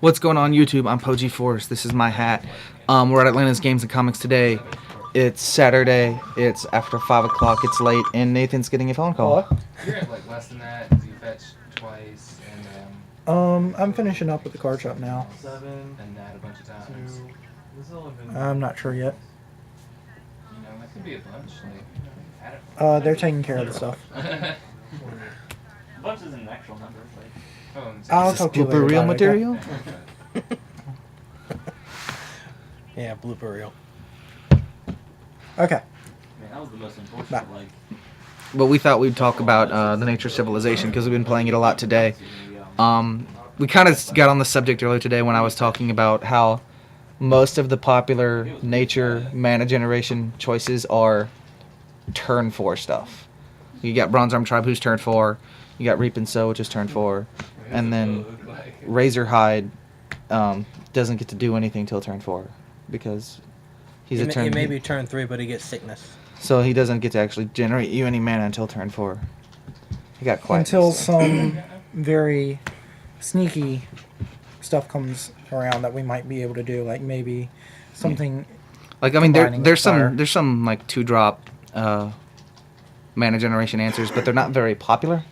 What's going on YouTube? I'm Pogiforce. This is my hat. We're at Atlanta's Games and Comics today. It's Saturday. It's after 5 o'clock. It's late, and Nathan's getting a phone call. Hello? You're at like less than that. You fetched twice, and I'm finishing up at the card shop now. and that a bunch of times. I'm not sure yet. You know, that could be a bunch. Like, add it. They're taking care of the stuff. Bunch is an actual number. Like, I'll Is talk this to you later blooper reel about it, okay? material? Yeah, blooper reel. Okay. man, that was the most unfortunate. Bye. Like, But we thought we'd talk about the nature of civilization because we've been playing it a lot today. We kind of got on the subject earlier today when I was talking about how most of the popular nature mana generation choices are turn 4 stuff. You got Bronze Arm Tribe, who's turn 4. You got Reap and Sow, which is turn 4. And then Razorhide doesn't get to do anything till turn 4 because he's a turn. He may be turn 3, but he gets sickness. So he doesn't get to actually generate you any mana until turn 4. He got quiet. Until some very sneaky stuff comes around that we might be able to do, like maybe something. Like I mean, combining there's fire. some like 2-drop mana generation answers, but they're not very popular.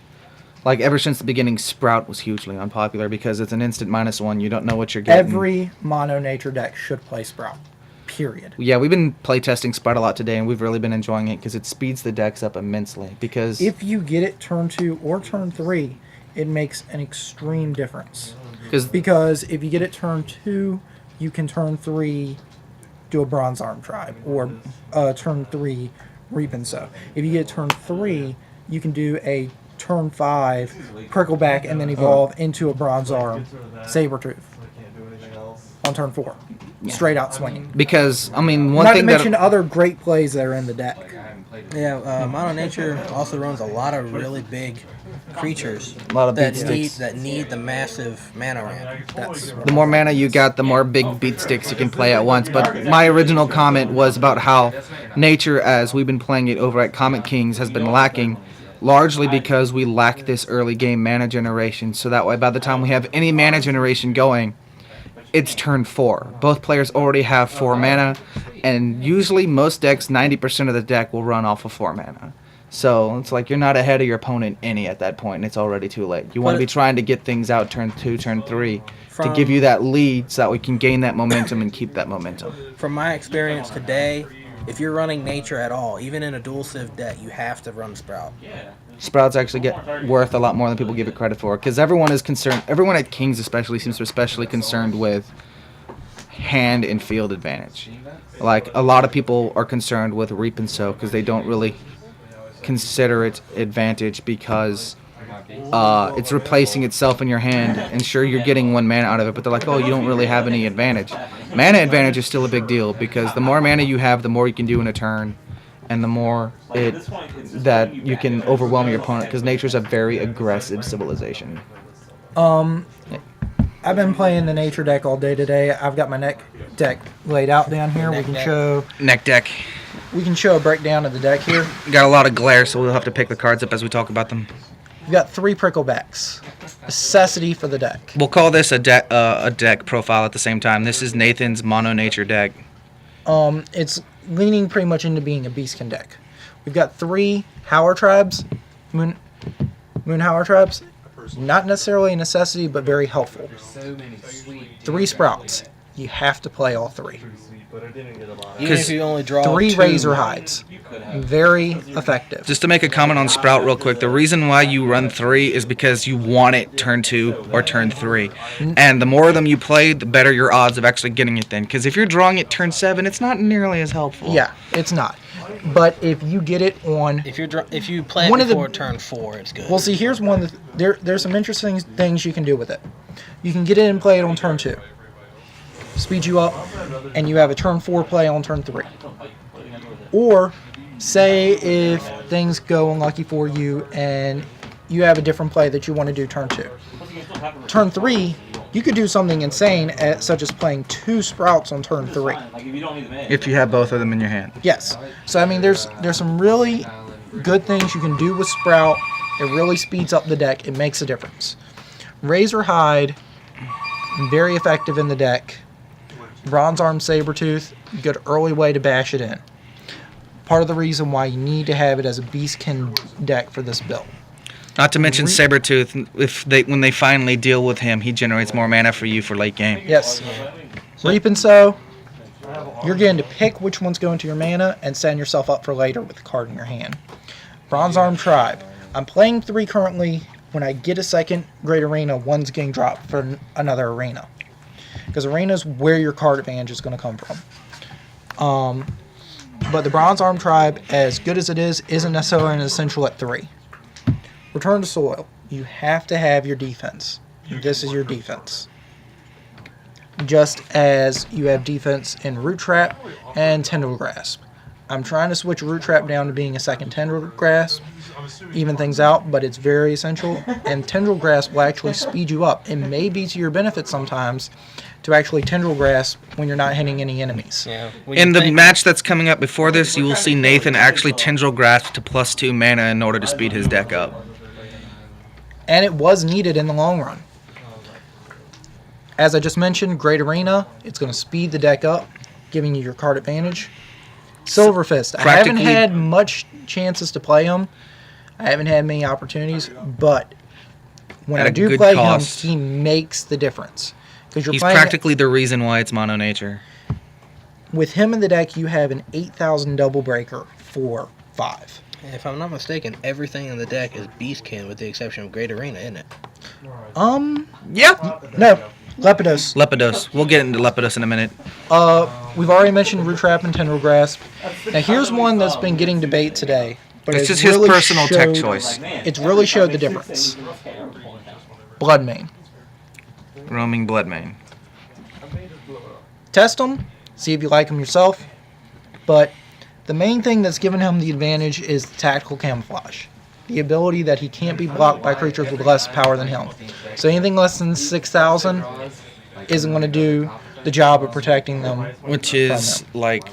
Like ever since the beginning, Sprout was hugely unpopular because it's an instant -1. You don't know what you're getting. Every mono nature deck should play Sprout. Period. Yeah, we've been playtesting Sprout a lot today, and we've really been enjoying it because it speeds the decks up immensely. Because If you get it turn 2 or turn 3, it makes an extreme difference. Because if you get it turn 2, you can turn 3 do a Bronze Arm Tribe, or turn 3 Reap and Sow. If you get turn 3, you can do a turn 5 Prickleback and then evolve into a Bronze Arm Sabertooth on turn 4. Straight out swinging. because I mean, one Not to thing mention that other great plays that are in the deck. Yeah, Mono Nature also runs a lot of really big creatures A lot of that beat need sticks. the massive mana ramp. That's the more mana you got, the more big beat sticks you can play at once. But my original comment was about how nature, as we've been playing it over at Comic Kings, has been lacking, largely because we lack this early game mana generation. So that way, by the time we have any mana generation going, it's turn 4. Both players already have 4 mana, and usually most decks, 90% of the deck will run off of 4 mana. So it's like you're not ahead of your opponent any at that point, and it's already too late. You want to be trying to get things out turn 2, turn 3 to give you that lead so that we can gain that momentum and keep that momentum. From my experience today, if you're running Nature at all, even in a dual civ deck, you have to run Sprout. Sprouts actually get worth a lot more than people give it credit for, because everyone is concerned. Everyone at Kings especially seems to be especially concerned with hand and field advantage. Like a lot of people are concerned with Reap and Sow because they don't really consider it advantage because it's replacing itself in your hand, and sure you're getting 1 mana out of it, but they're like, oh, you don't really have any advantage. Mana advantage is still a big deal because the more mana you have, the more you can do in a turn, and the more that you can overwhelm your opponent, because nature's a very aggressive civilization. I've been playing the nature deck all day today. I've got my neck deck laid out down here. We can show Neck deck. a breakdown of the deck here. Got a lot of glare, so we'll have to pick the cards up as we talk about them. We've got 3 Pricklebacks. Necessity for the deck. We'll call this a deck profile at the same time. This is Nathan's mono nature deck. It's leaning pretty much into being a Beastkin deck. We've got 3 Howler Tribes, Moon Howler Tribes. Not necessarily a necessity, but very helpful. 3 Sprouts. You have to play all 3. Even if you only draw 3 2, Razor Hides. Very effective. Just to make a comment on Sprout real quick, the reason why you run 3 is because you want it turn 2 or turn 3. And the more of them you play, the better your odds of actually getting it then. Because if you're drawing it turn 7, it's not nearly as helpful. Yeah, it's not. But if you get it on... if you play One it of the- before turn 4, it's good. Well, see, here's one. There's some interesting things you can do with it. You can get it and play it on turn 2. Speed you up, and you have a turn 4 play on turn 3. Or, say if things go unlucky for you and you have a different play that you want to do turn 2. Turn 3, you could do something insane, such as playing 2 Sprouts on turn 3. If you have both of them in your hand. Yes. So, I mean, there's some really good things you can do with Sprout. It really speeds up the deck. It makes a difference. Razorhide very effective in the deck. Bronze Arm Sabertooth, good early way to bash it in. Part of the reason why you need to have it as a Beastkin deck for this build. Not to mention Sabertooth, when they finally deal with him, he generates more mana for you for late game. Yes. Reap and Sow, you're getting to pick which one's going to your mana and setting yourself up for later with the card in your hand. Bronze Arm Tribe. I'm playing 3 currently. When I get a second Great Arena, 1's getting dropped for another arena. Because arena's where your card advantage is going to come from. But the Bronze Arm Tribe, as good as it is, isn't necessarily an essential at 3. Return to Soil. You have to have your defense. This is your defense. Just as you have defense in Root Trap and Tendril Grasp. I'm trying to switch Root Trap down to being a second Tendril Grasp, even things out, but it's very essential. And Tendril Grasp will actually speed you up. It may be to your benefit sometimes to actually Tendril Grasp when you're not hitting any enemies. Yeah. In the match that's coming up before this, you will see Nathan actually Tendril Grasp to +2 mana in order to speed his deck up. And it was needed in the long run. As I just mentioned, Great Arena, it's going to speed the deck up, giving you your card advantage. Silver Fist, I haven't had much chances to play him. I haven't had many opportunities, but when I do play him, he makes the difference. He's practically the reason why it's mono nature. With him in the deck, you have an 8,000 double breaker for 5. If I'm not mistaken, everything in the deck is Beastkin with the exception of Great Arena, isn't it? Yeah. No. Lepidus. Lepidus. We'll get into Lepidus in a minute. We've already mentioned Root Trap and Tendril Grasp. Now here's one that's been getting debate today. But it's just his personal tech choice. It's really showed the difference. Bloodmane. Roaming Bloodmane. Test him. See if you like him yourself. But the main thing that's given him the advantage is the tactical camouflage. The ability that he can't be blocked by creatures with less power than him. So anything less than 6,000 isn't going to do the job of protecting them. Which is like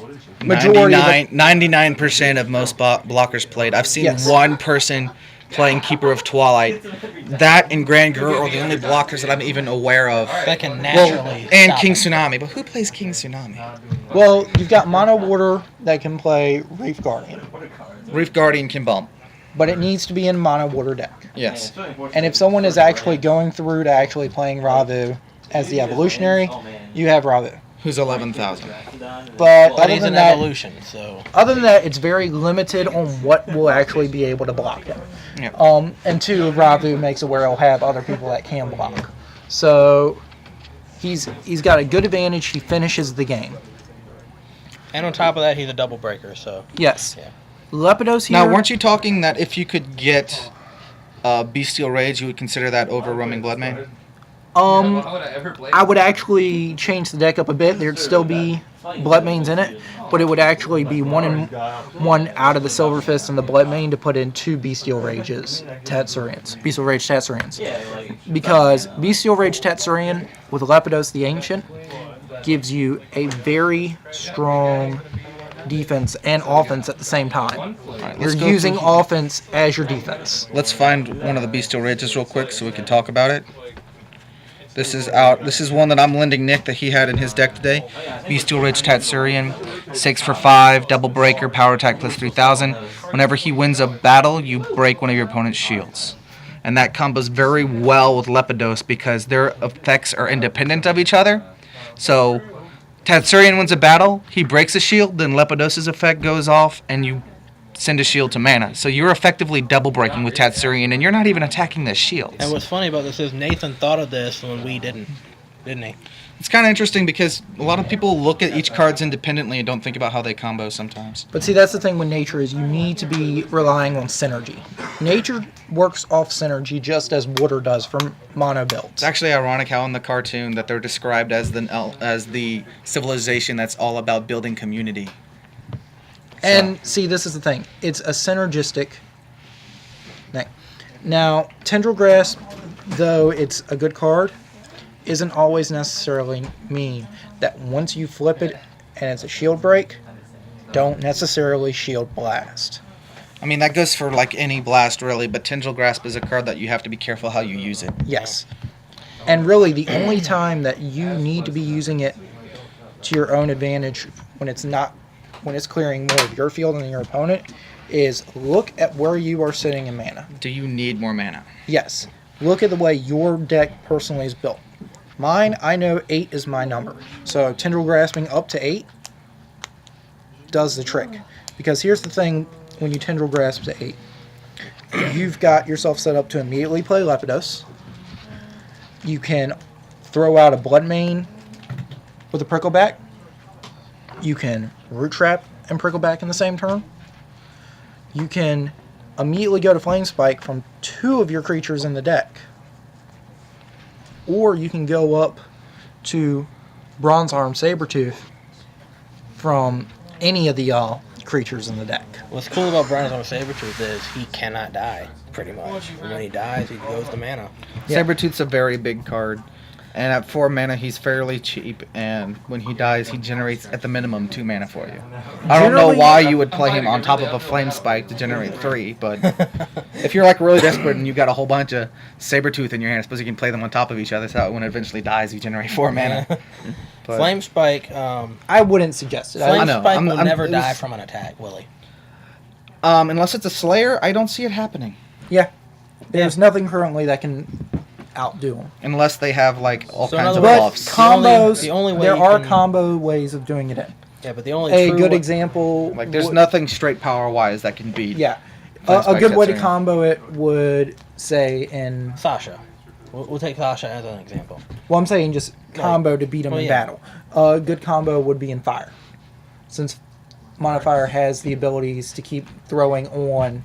majority 99% of most blockers played. I've seen one person playing Keeper of Twilight. That and Grand Guru are the only blockers that I'm even aware of. That can naturally and King Tsunami. But who plays King Tsunami? Well, you've got Mono Warder that can play Reef Guardian. Reef Guardian can bump. But it needs to be in Mono Warder deck. Yes. And if someone is actually going through to actually playing Ravu as the evolutionary, you have Ravu. Who's 11,000. But other than that, evolution, so. Other than that, it's very limited on what will actually be able to block him. Yep. And 2, Ravu makes it where he'll have other people that can block. So he's got a good advantage. He finishes the game. And on top of that, he's a double breaker, so. Yes. Yeah. Lepidus here. Now, weren't you talking that if you could get Bestial Rage, you would consider that over Roaming Bloodmane? I would actually change the deck up a bit. There'd still be Bloodmanes in it, but it would actually be 1 out of the Silver Fist and the Bloodmane to put in 2 Bestial Rages, Tatsurians. Bestial Rage Tatsurians. Because Bestial Rage Tatsurian with Lepidus the Ancient gives you a very strong defense and offense at the same time. Right, you're using offense as your defense. Let's find one of the Bestial Rages real quick so we can talk about it. This is out. This is one that I'm lending Nick that he had in his deck today. Bestial Rage Tatsurian, 6 for 5, double breaker, power attack plus 3,000. Whenever he wins a battle, you break one of your opponent's shields. And that combos very well with Lepidus because their effects are independent of each other. So Tatsurian wins a battle, he breaks a shield, then Lepidus' effect goes off, and you send a shield to mana. So you're effectively double breaking with Tatsurian, and you're not even attacking the shields. And what's funny about this is Nathan thought of this when we didn't he? It's kind of interesting because a lot of people look at each cards independently and don't think about how they combo sometimes. But see, that's the thing with nature is you need to be relying on synergy. Nature works off synergy just as water does from mono builds. It's actually ironic how in the cartoon that they're described as the civilization that's all about building community. And see, this is the thing. It's a synergistic thing. Now, Tendril Grasp, though it's a good card, isn't always necessarily mean that once you flip it and it's a shield break, don't necessarily shield blast. I mean, that goes for like any blast really, but Tendril Grasp is a card that you have to be careful how you use it. Yes. And really, the only time that you need to be using it to your own advantage when it's clearing more of your field than your opponent is look at where you are sitting in mana. Do you need more mana? Yes. Look at the way your deck personally is built. Mine, I know 8 is my number. So Tendril Grasping up to 8 does the trick. Because here's the thing when you Tendril Grasp to 8. You've got yourself set up to immediately play Lepidus. You can throw out a Blood Mane with a Prickleback. You can Root Trap and Prickleback in the same turn. You can immediately go to Flame Spike from 2 of your creatures in the deck. Or you can go up to Bronze Arm Sabertooth from any of the creatures in the deck. What's cool about Bronze Arm Sabertooth is he cannot die, pretty much. And when he dies, he goes to mana. Yeah. Sabertooth's a very big card. And at 4 mana, he's fairly cheap. And when he dies, he generates at the minimum 2 mana for you. I don't know why you would play him on top of a Flame Spike to generate 3, but if you're like really desperate and you got a whole bunch of Sabertooth in your hand, I suppose you can play them on top of each other. So when it eventually dies, you generate 4 mana. But Flame Spike, I wouldn't suggest it. Flame know. Spike I'm- will I'm- never it was- die from an attack, will he? unless it's a Slayer, I don't see it happening. Yeah. There's nothing currently that can outdo them. Unless they have like all So in kinds other of words, buffs. Combos, the only way there you are can- combo ways of doing it in. Yeah, but the only A true good wa- example... Like there's would- nothing straight power-wise that can beat. Yeah. Flame A Spike good way to hits, combo it would, say, in... Sasha. We'll take Sasha as an example. Well, I'm saying just combo to beat them Well, in yeah. battle. A good combo would be in Fire. Since Monofire has the abilities to keep throwing on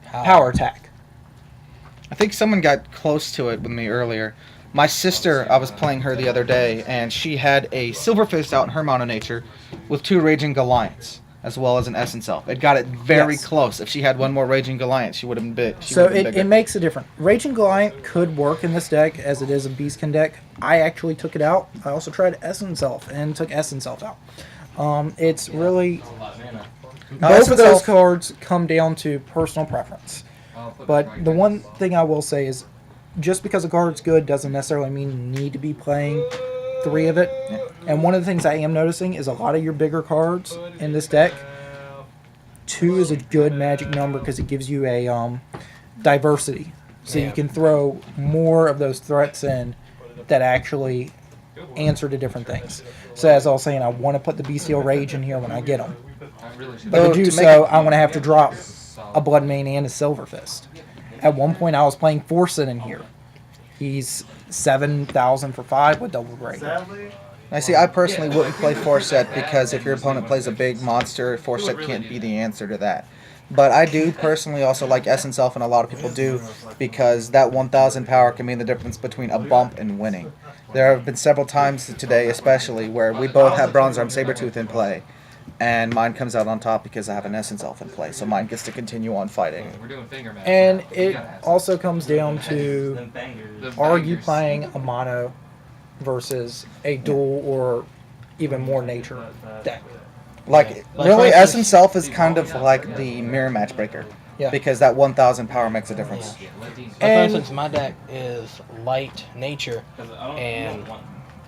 power attack. I think someone got close to it with me earlier. My sister, I was playing her the other day, and she had a Silver Fist out in her Mono Nature with 2 Raging Goliaths, as well as an Essence Elf. It got it very Yes. close. If she had one more Raging Goliath, she would have been big. So it makes a difference. Raging Goliath could work in this deck as it is a Beastkin deck. I actually took it out. I also tried Essence Elf and took Essence Elf out. It's really... Both Essence of those Elf- cards come down to personal preference. But the one thing I will say is, just because a card's good doesn't necessarily mean you need to be playing 3 of it. And one of the things I am noticing is a lot of your bigger cards in this deck, 2 is a good magic number because it gives you a diversity. So you can throw more of those threats in that actually answer to different things. So as I was saying, I want to put the Bestial Rage in here when I get them. But Oh, to do to make so, it- I'm going to have to drop a Blood Mane and a Silver Fist. At one point, I was playing Forcet in here. He's 7,000 for 5 with double break. I see. I personally wouldn't play Forset because if your opponent plays a big monster, Forset can't be the answer to that. But I do personally also like Essence Elf, and a lot of people do, because that 1,000 power can mean the difference between a bump and winning. There have been several times today, especially, where we both have Bronze Arm Sabertooth in play, and mine comes out on top because I have an Essence Elf in play, so mine gets to continue on fighting. We're doing finger match. And it also comes down to, The are you bangers. playing a mono versus a dual or even more nature deck? Like, Like, really, for instance- Essence Elf is kind of like the mirror match breaker. Yeah. Because that 1,000 power makes a difference. Like, And- for instance, my deck is light nature, and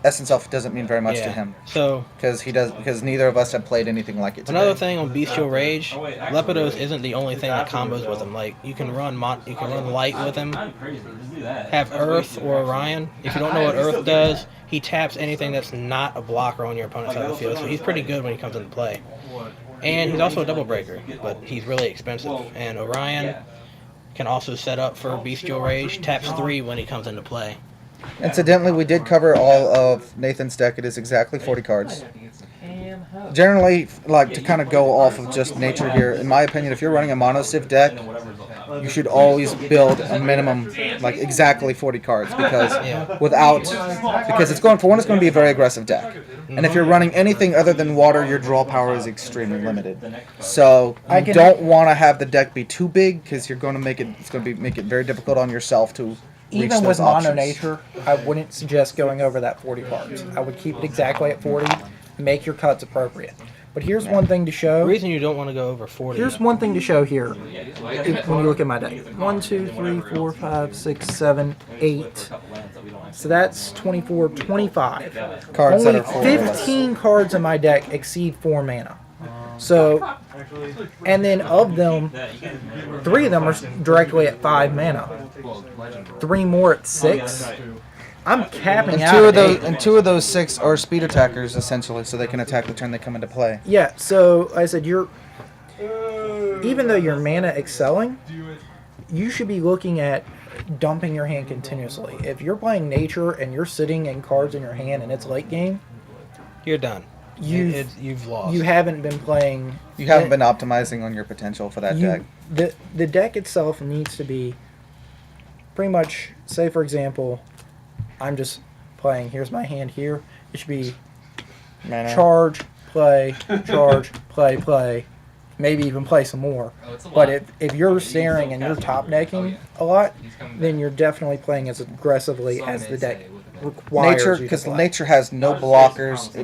Essence Elf doesn't mean very much yeah. to him. So Because neither of us have played anything like it today. another thing on Bestial Rage, Lepidus isn't the only thing that combos with him. Like you can run light with him. Have Earth or Orion. If you don't know what Earth does, he taps anything that's not a blocker on your opponent's side of the field. So he's pretty good when he comes into play. And he's also a double breaker, but he's really expensive. And Orion can also set up for Bestial Rage. Taps 3 when he comes into play. Incidentally, we did cover all of Nathan's deck. It is exactly 40 cards. Generally, like to kind of go off of just nature here, in my opinion, if you're running a mono civ deck, you should always build a minimum, like exactly 40 cards, because because it's going to be a very aggressive deck. And if you're running anything other than water, your draw power is extremely limited. So you don't want to have the deck be too big, because you're going to make it very difficult on yourself to reach Even those with mono options. nature, I wouldn't suggest going over that 40 cards. I would keep it exactly at 40. Make your cuts appropriate. But here's one thing to The show. reason you don't want to go over 40. Here's one thing to show here. When you look at my deck, 1, 2, 3, 4, 5, 6, 7, 8. So that's 24, 25. Cards that Only are 4 or less. 15 cards in my deck exceed 4 mana. So, and then of them, 3 of them are directly at 5 mana. 3 more at 6. I'm capping And out two at of those 8. and 2 of those 6 are speed attackers essentially, so they can attack the turn they come into play. Yeah, so like I said, even though you're mana excelling, you should be looking at dumping your hand continuously. If you're playing nature and you're sitting in cards in your hand and it's late game, You're done. You've lost. you haven't been playing. You haven't been optimizing on your potential for that deck. The deck itself needs to be pretty much, say for example, I'm just playing, here's my hand here. It should be Mana. charge, play, play. Maybe even play some more. But if you're staring and you're top decking a lot, then you're definitely playing as aggressively as the deck requires. Nature, you to because play. nature has no blockers.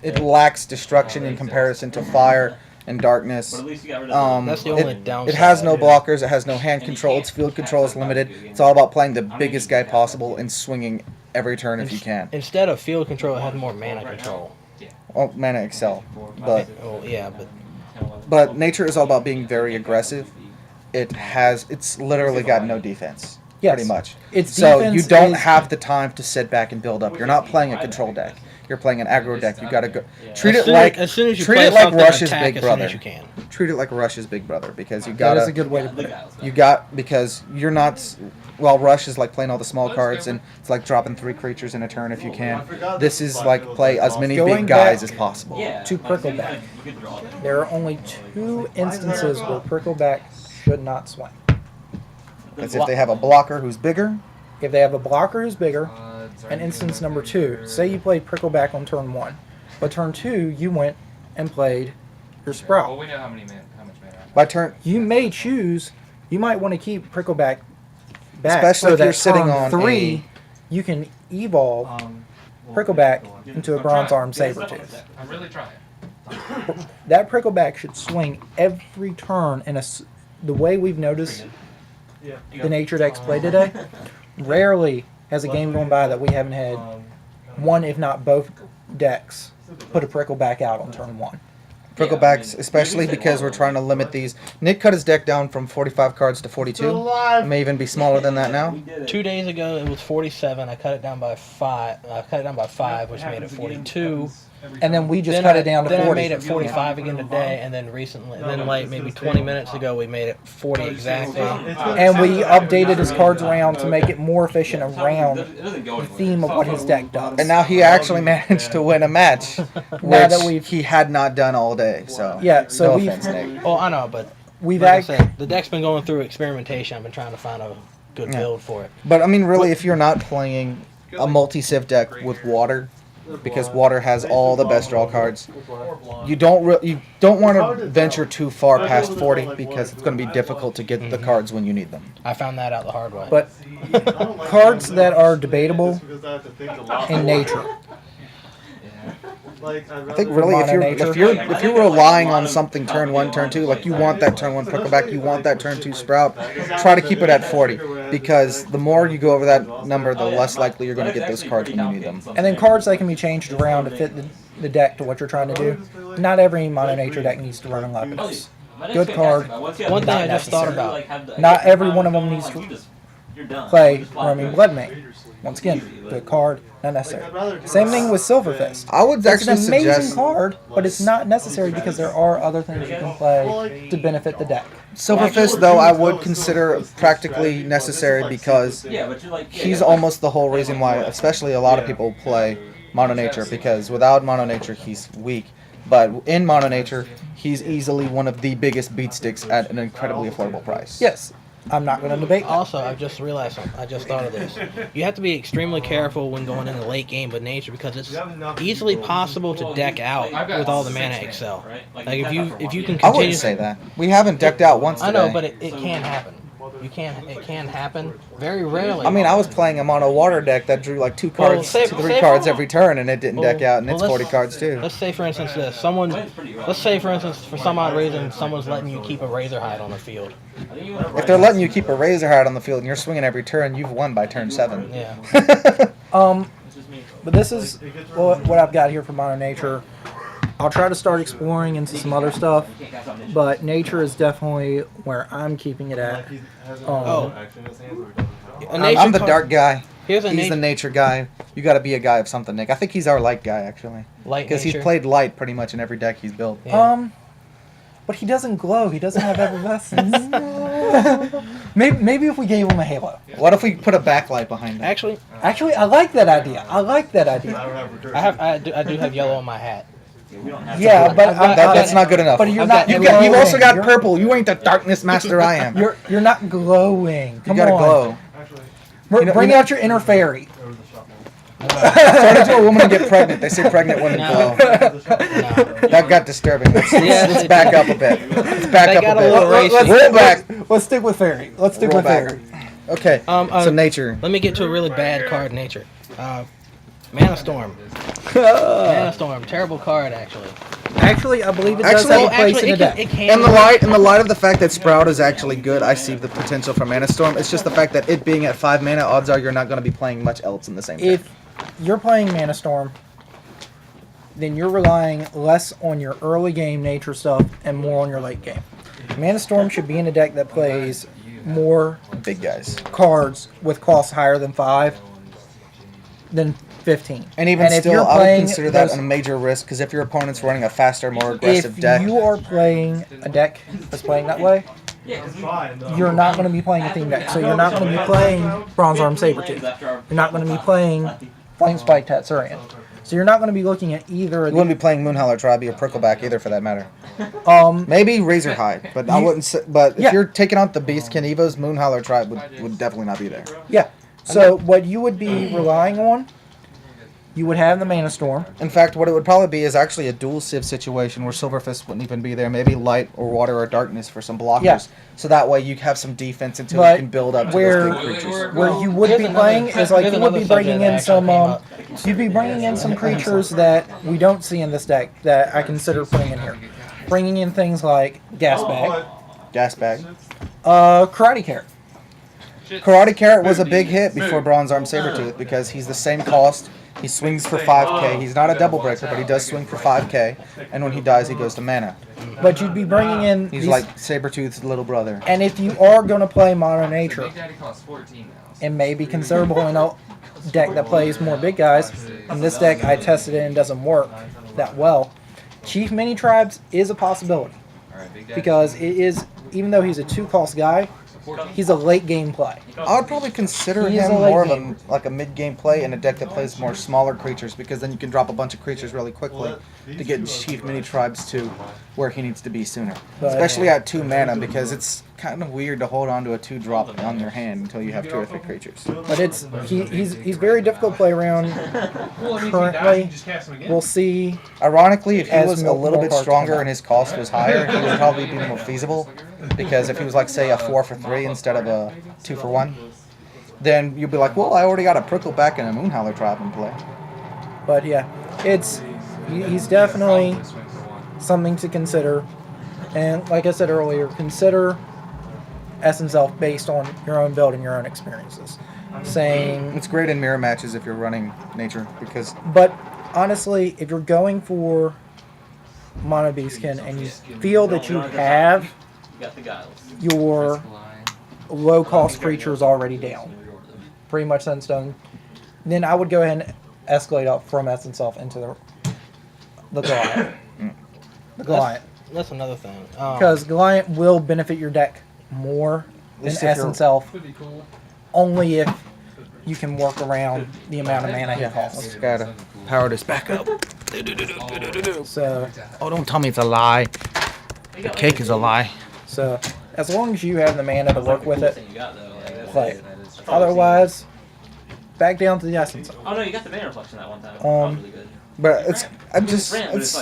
It lacks destruction in comparison to fire and darkness. That's the only downside. It has no blockers. It has no hand control. Its field control is limited. It's all about playing the biggest guy possible and swinging every turn if you can. Instead of field control, it has more mana control. Oh, mana excel, but Oh yeah, but nature is all about being very aggressive. It's literally got no defense. Yes. Pretty much. Its So you defense don't is- have the time to sit back and build up. You're not playing a control deck. You're playing an aggro deck. You gotta go. Treat it like as soon as you treat play it like something, Rush's attack big as soon brother. as you can. Treat it like Rush's big brother because you That gotta. is a good way to put it. Because you're not. Well, Rush is like playing all the small cards and it's like dropping 3 creatures in a turn if you can. This is like play as many Going big guys back as possible. To Prickleback, there are only 2 instances where Prickleback should not swing. Because if they have a blocker who's bigger, If they have a blocker who's bigger, and instance number 2, say you played Prickleback on turn 1, but turn 2 you went and played your Well, Sprout. we know how much mana. by turn. You may choose, you might want to keep Prickleback back, Especially so if that you're sitting turn on 3 you can evolve Prickleback into a Bronze Arm Sabertooth. I'm really trying. That Prickleback should swing every turn in the way we've noticed the nature decks play today. Rarely has a game gone by that we haven't had one, if not both decks, put a Prickleback out on turn 1. Pricklebacks, especially because we're trying to limit these. Nick cut his deck down from 45 cards to 42. It may even be smaller than that now. 2 days ago it was 47. I cut it down by 5, which made it 42. And then we just cut it down to then 40. I made it 45 again today, and then recently, then like maybe 20 minutes ago, we made it 40 exactly. And we updated his cards around to make it more efficient around the theme of what his deck does. And now he actually managed to win a match, Now that which he had not done all day. So Yeah, so no we've- offense, Nick. Oh, I know, but We've like I act- said, the deck's been going through experimentation. I've been trying to find a good Yeah. build for it. But I mean, really, if you're not playing a multi-civ deck with water, because water has all the best draw cards, you don't want to venture too far past 40 because it's going to be difficult to get the cards when you need them. I found that out the hard way. But cards that are debatable in nature. I think really, if you're relying on something turn 1, turn 2, like you want that turn 1 Prickleback, you want that turn 2 Sprout, try to keep it at 40 because the more you go over that number, the less likely you're going to get those cards when you need them. And then cards that can be changed around to fit the deck to what you're trying to do. Not every Mono Nature deck needs to run a Lepidus. Good card. One thing I just thought about. Not every one of them needs to play Roaming Bloodmane. Once again, good card, not necessary. Same thing with Silverfist. I would It's actually an amazing suggest card, but it's not necessary because there are other things you can play to benefit the deck. Silverfist, though, I would consider practically necessary because he's almost the whole reason why, especially a lot of people play Mono Nature, because without Mono Nature, he's weak. But in Mono Nature, he's easily one of the biggest beat sticks at an incredibly affordable price. Yes, I'm not going to debate that. Also, I've just realized something. I just thought of this. You have to be extremely careful when going in the late game with nature because it's easily possible to deck out with all the mana excel. Like if you can I continue. wouldn't say that. We haven't decked out once today. I know, but it can happen. It can happen. Very rarely. I mean, I was playing him on a water deck that drew like 2 cards, say- 3 say cards for- every turn, and it didn't deck out, and it's let's- 40 cards too. Let's say, for instance, this. Let's say, for instance, for some odd reason, someone's letting you keep a razor hide on the field. If they're letting you keep a razor hide on the field and you're swinging every turn, you've won by turn 7. Yeah. But this is what I've got here for Mono Nature. I'll try to start exploring into some other stuff, but nature is definitely where I'm keeping it at. I'm the dark guy. He's the nature guy. You got to be a guy of something, Nick. I think he's our light guy, actually. Light Because he's nature. played light pretty much in every deck he's built. Yeah. But he doesn't glow. He doesn't have effervescence. maybe if we gave him a halo. What if we put a backlight behind him? Actually, I like that idea. I do have yellow on my hat. Yeah, but That's not good enough. But you've also got You're- purple. You ain't the darkness master I am. You're not glowing. You Come gotta on. glow. Bring out your inner fairy. Started to a woman to get pregnant. They say pregnant women glow. No. That got disturbing. Let's back up a bit. Let's back They up got a a bit. little racist. Roll back. Let's stick with fairy. Roll back. Okay. So nature. Let me get to a really bad card, nature. Mana Storm. Mana Storm, terrible card actually. Actually, I believe it does Actually- have a place in the deck. It can. In the light of the fact that Sprout is actually good, I see the potential for Mana Storm. It's just the fact that it being at 5 mana, odds are you're not going to be playing much else in the same deck. If you're playing Mana Storm, then you're relying less on your early game nature stuff and more on your late game. Mana Storm should be in a deck that plays more Big guys. cards with costs higher than 5 than 15. And even if still, you're I would playing consider that those- a major risk, because if your opponent's running a faster, more aggressive if deck, you are playing a deck that's playing that way, you're not going to be playing a theme deck. So you're not going to be playing Bronze Arm Sabretooth. You're not going to be playing Flame Spike Tatsurian. So you're not going to be looking at either you of wouldn't be playing Moonhowler Tribe or Prickleback either, for that matter. the... Maybe Razorhide, but I wouldn't. But Yeah. if you're taking out the Beastkin Evos, Moonhowler Tribe would definitely not be there. Yeah. So what you would be relying on, you would have the Mana Storm. In fact, what it would probably be is actually a dual Civ situation where Silverfist wouldn't even be there. Maybe Light or Water or Darkness for some blockers. Yeah. So that way you have some defense until But you can build up to where- those big creatures. Where you would Here's be another- playing is like here's you would be another bringing in subject some that actually you'd be bringing in some creatures that we don't see in this deck that I consider putting in here. Bringing in things like Gas Bag, Gas Bag. Karate Carrot. Karate Carrot was a big hit before Bronze Arm Sabretooth because he's the same cost. He swings for 5k. He's not a double breaker, but he does swing for 5k. And when he dies, he goes to mana. But you'd be bringing in He's these, like Sabretooth's little brother. and if you are going to play Mono Nature, Big Daddy costs 14 now. and may be considerable in a deck that plays more big guys. In this deck, I tested it and it doesn't work that well. Chief Mini Tribes is a possibility Alright, Big Daddy. because it is, even though he's a 2-cost guy, he's a late game play. I would probably consider He's him a late more of game. a mid-game play in a deck that plays more smaller creatures, because then you can drop a bunch of creatures really quickly to get Chief Mini Tribes to where he needs to be sooner. But- Especially at 2 mana, because it's kind of weird to hold on to a 2-drop on your hand until you have 2 or 3 creatures. But he's very difficult to play around currently. We'll see. Ironically, if he As was a more little bit cards stronger come out. and his cost was higher, he would probably be more feasible. Because if he was like, say, a 4 for 3 instead of a 2 for 1, then you'd be like, well, I already got a Prickleback and a Moonhowler Tribe in play. But yeah, he's definitely something to consider. And like I said earlier, consider Essence Elf based on your own build and your own experiences. Saying, It's great in mirror matches if you're running nature, because but honestly, if you're going for Mono Beastkin and you feel that you have your low cost creatures already down, pretty much set in stone, then I would go ahead and escalate up from Essence Elf into the Goliath. The Goliath. That's another thing. Because Goliath will benefit your deck more than least if you're- Essence Elf, only if you can work around the amount of mana he costs. gotta power this back up. So, Oh, don't tell me it's a lie. The cake is a lie. so as long as you have the mana to work with it, play it. Otherwise, back down to the essence. Oh no, you got the Banner Reflection that one time. That was really good. But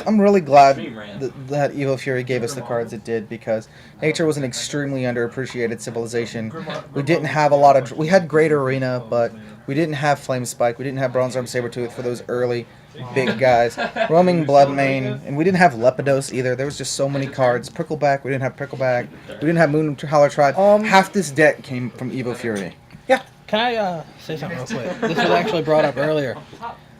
I'm really glad that Evil Fury gave us the cards it did, because Nature was an extremely underappreciated civilization. We didn't have a lot of... We had Great Arena, but we didn't have Flame Spike. We didn't have Bronze Arm Sabertooth for those early big guys. Roaming Bloodmane, and we didn't have Lepidos either. There was just so many cards. Prickleback, we didn't have Prickleback. We didn't have Moon Howler Tribe. Half this deck came from Evil Fury. Yeah. Can I say something real quick? This was actually brought up earlier.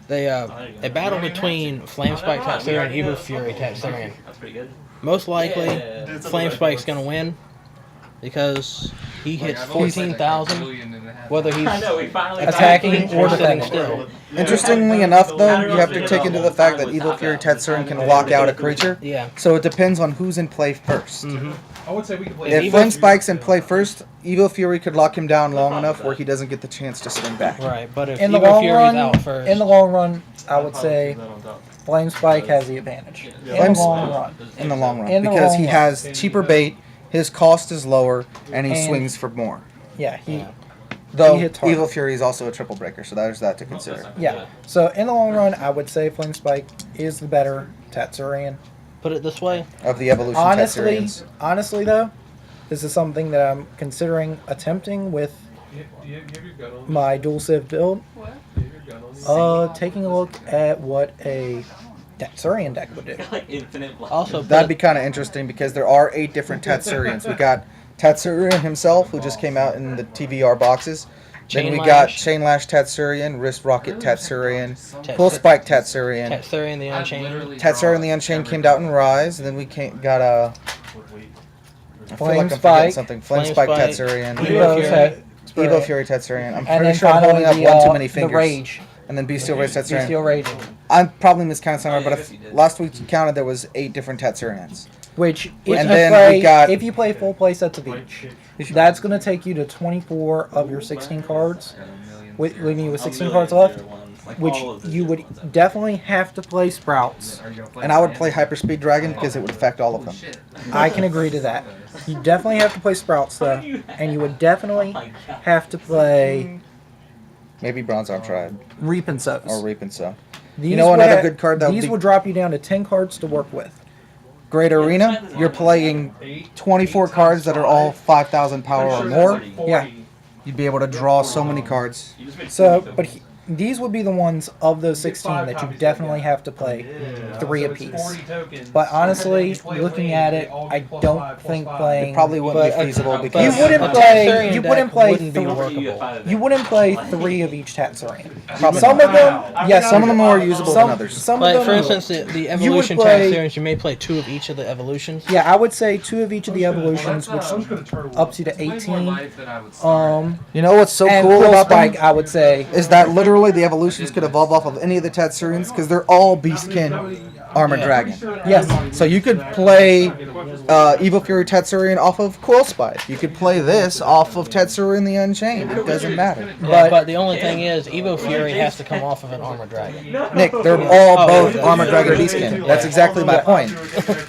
A battle between Flamespike Tatsurian and Evil Fury Tatsurian. That's pretty good. Most likely, Flamespike's going to win because he hits 14,000, whether he's attacking or sitting still. Interestingly enough, though, you have to take into the fact that Evil Fury Tatsurian can lock out a creature. Yeah. So it depends on who's in play first. Mm-hmm. I would say we could play. If Flame Spike's in play first, Evil Fury could lock him down long enough where he doesn't get the chance to swing back. Right, but if In the Evil long Fury's run, out first... in the long run, I would say Flame Spike has the advantage. In the long run. In the long run. In the Because long he run. has cheaper bait, his cost is lower, and he swings for more. Yeah, he Though hits hard. Evil Fury is also a triple breaker, so there's that to consider. Yeah. So in the long run, I would say Flame Spike is the better Tatsurian. Put it this way. Of the evolution Honestly though, this is something that I'm considering attempting with my dual civ build. Taking a look at what a Tatsurian deck would do. Like infinite block. Also, That'd be kind of interesting because there are 8 different Tatsurians. We got Tatsurian himself, who just came out in the TVR boxes. Then we got Chainlash Tatsurian, Wrist Rocket Tatsurian, Cool Spike Tatsurian. Tatsurian the Unchained. Tatsurian the Unchained came out in Rise. And then we got a... I feel like I'm Spike. forgetting something. Flame Spike Spike. Tatsurian. Evil Fury Tatsurian. I'm And pretty then sure I'm holding up finally one too many the fingers. Rage. And then Bestial Rage Tatsurian. Bestial Raging. I'm probably miscounting somewhere, but if last week counted, there was 8 different Tatsurians. Which, And then we got- if you play full play sets of each, that's going to take you to 24 of your 16 cards, leaving you with 16 cards left, which you would definitely have to play Sprouts. And I would play Hyperspeed Dragon because it would affect all of them. I can agree to that. You definitely have to play Sprouts, though, and you would definitely have to play Maybe Bronze Arm Tribe Reap and Sows. or Reap and Sow. These You know would another good card that would These be- would drop you down to 10 cards to work with. Great Arena, you're playing 24 cards that are all 5,000 power or more. Yeah. You'd be able to draw so many cards. So, but these would be the ones of those 16 that you definitely have to play 3 apiece. But honestly, looking at it, I don't think playing. It probably wouldn't be feasible you because wouldn't play. You wouldn't play. Wouldn't be workable. You wouldn't play 3 of each Tatsurian. Probably Some not. of them, yes, Some of them are more usable than others. Some of Like, them, for instance, the you would evolution play- Tatsurians, you may play 2 of each of the evolutions. yeah, I would say 2 of each of the evolutions, which ups you to 18. You know what's so And cool Cool about Spike, them? I would say. Is that literally the evolutions could evolve off of any of the Tatsurians because they're all Beastkin Armored Dragon. Yes. So you could play Evil Fury Tatsurian off of Coil Spike. You could play this off of Tatsurian the Unchained. It doesn't matter. But the only thing is, Evo Fury has to come off of an Armor Dragon. Nick, they're all both Armored Dragon Beastkin. That's exactly my point.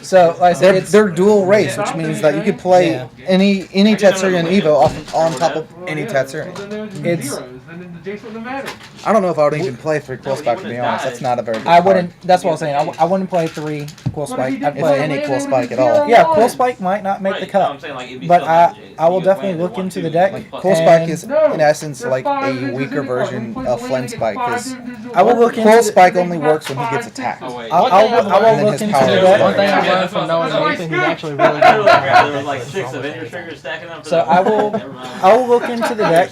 So, like I said, They're dual race, which means that you could play any Tatsurian Evo on top of any Tatsurian. it's. I don't know if I would even play 3 Coil Spike, to be honest. That's not a very good I card. wouldn't. That's what I was saying. I wouldn't play 3 Cool Spike. I'd If play any Coil Spike at all. Yeah, Cool Spike might not make the cut, but I will definitely look into the deck. Coil Spike and is, in essence, like a weaker version of Flame Spike, because I will look into Coil the, Spike only works when he gets attacked. I will And then look his into power the is deck. One thing I learned from knowing Nathan, he's actually really good. There was like 6 Avenger triggers stacking up. So I will look into the deck.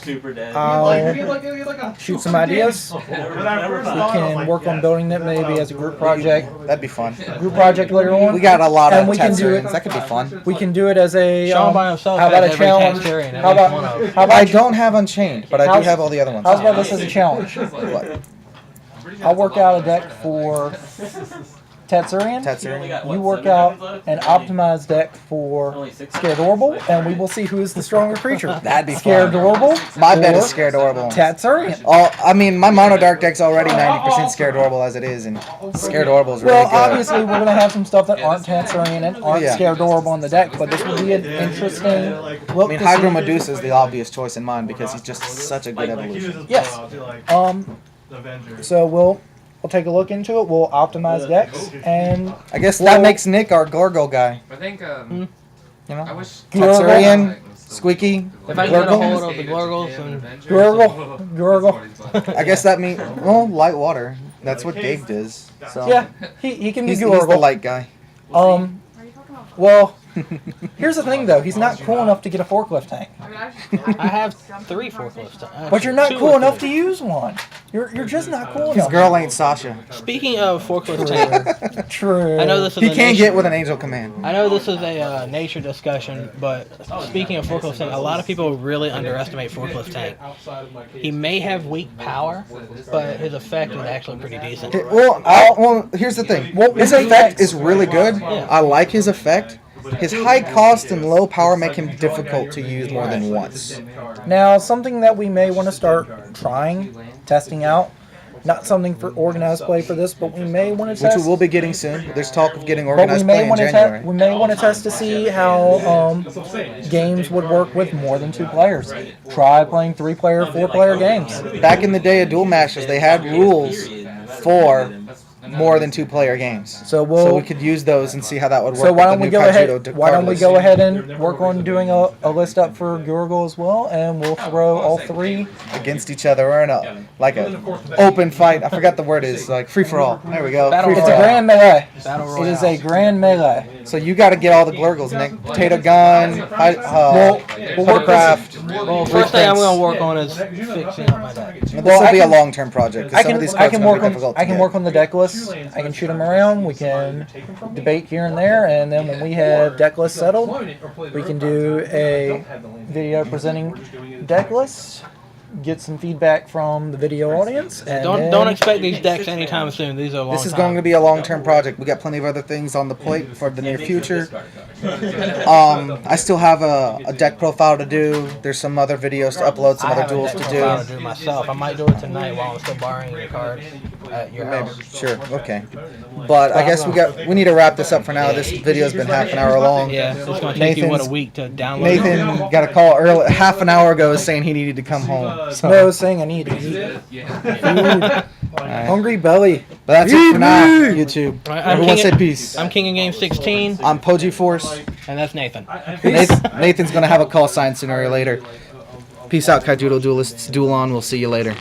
I'll shoot some ideas. We can work on building it maybe as a group project. That'd be fun. Group project later on. We got a lot of And we can do it- Tatsurians. That could be fun. We can do it as a. Sean by himself how about has a every challenge? Tatsurian, at How least about? one of. How I about? don't have Unchained, but I do How's- have all the other ones. How's about this as a challenge? What? I'll work out a deck for Tatsurian, you work out an optimized deck for Scaredorable, and we will see who is the stronger creature. That'd be Scaredorable. My bet is or Scaredorable. Tatsurian. Oh, I mean, my mono dark deck's already 90% Scaredorable as it is, and Scaredorable is really Well, good. obviously, we're going to have some stuff that aren't Tatsurian and aren't Scaredorable in the deck, but this will be an interesting look. I mean, Hydro Medusa is the obvious choice in mine because he's just such a good evolution. Yes. So we'll take a look into it. We'll optimize decks, and I guess that makes Nick our Gorgle guy. I think, You know, I wish Tatsurian, Squeaky, If I can get a hold Glurgle. of the Glurgles and Gurgle. I guess that means light water. That's what Gabe does. So Yeah, he can be he's the Gurgle. light guy. Well, here's the thing though. He's not cool enough to get a forklift tank. I have 3 forklifts. But you're not cool enough to use one. You're just not cool His enough. girl ain't Sasha. Speaking of forklift tank, True. I know this is He a can't nature, get with an angel command. I know this is a nature discussion, but speaking of forklift tank, a lot of people really underestimate forklift tank. He may have weak power, but his effect is actually pretty decent. Well, here's the thing. His effect is really good. I like his effect. His high cost and low power make him difficult to use more than once. Now, something that we may want to start trying, testing out. Not something for organized play for this, but we may want to Which test. we will be getting soon. There's talk of getting But we organized may play in want to January. we may want to test to see how games would work with more than 2 players. Try playing 3-player, 4-player games. Back in the day of Duel Masters, they had rules for more than 2-player games. So we could use those and see how that would work. So why with don't the we new go ahead? Kajuto Why don't we card go list. ahead and work on doing a list up for Gurgle as well, and we'll throw all 3. against each other or in a open fight? I forgot the word is like free for all. There we go. Battle Free It's for a all. grand melee. Battle It is Royale. a grand melee. So you got to get all the Glurgles, Nick. Potato gun, we'll work Hovercraft. Well, first thing I'm going to work on is fixing up my deck. This Well, will I be a can- long-term project because some of these I cards can are going work to be on difficult. I can work on the deck list. I can shoot them around. We can debate here and there, and then when we have deck lists settled, we can do a video presenting deck lists. Get some feedback from the video audience. And Don't expect these decks anytime soon. These are long. This is going to be a long-term project. We got plenty of other things on the plate for the near future. I still have a deck profile to do. There's some other videos to upload, some other duels to to do. do myself. I might do it tonight while I'm still borrowing your cards at your house. Sure, okay. But I guess we need to wrap this up for now. This video's been half an hour long. Yeah, it's going to take you Nathan's- a week to download. Nathan got a call early, half an hour ago saying he needed to come home. So, No, saying I need to eat. Food. Hungry belly. but that's it for now, YouTube. All right, I'm Everyone King say peace. I'm King of Game 16, I'm Pogiforce. and that's Nathan. Nathan's going to have a call sign sooner or later. Peace out, Kaijudo Duelists. Duel on. We'll see you later.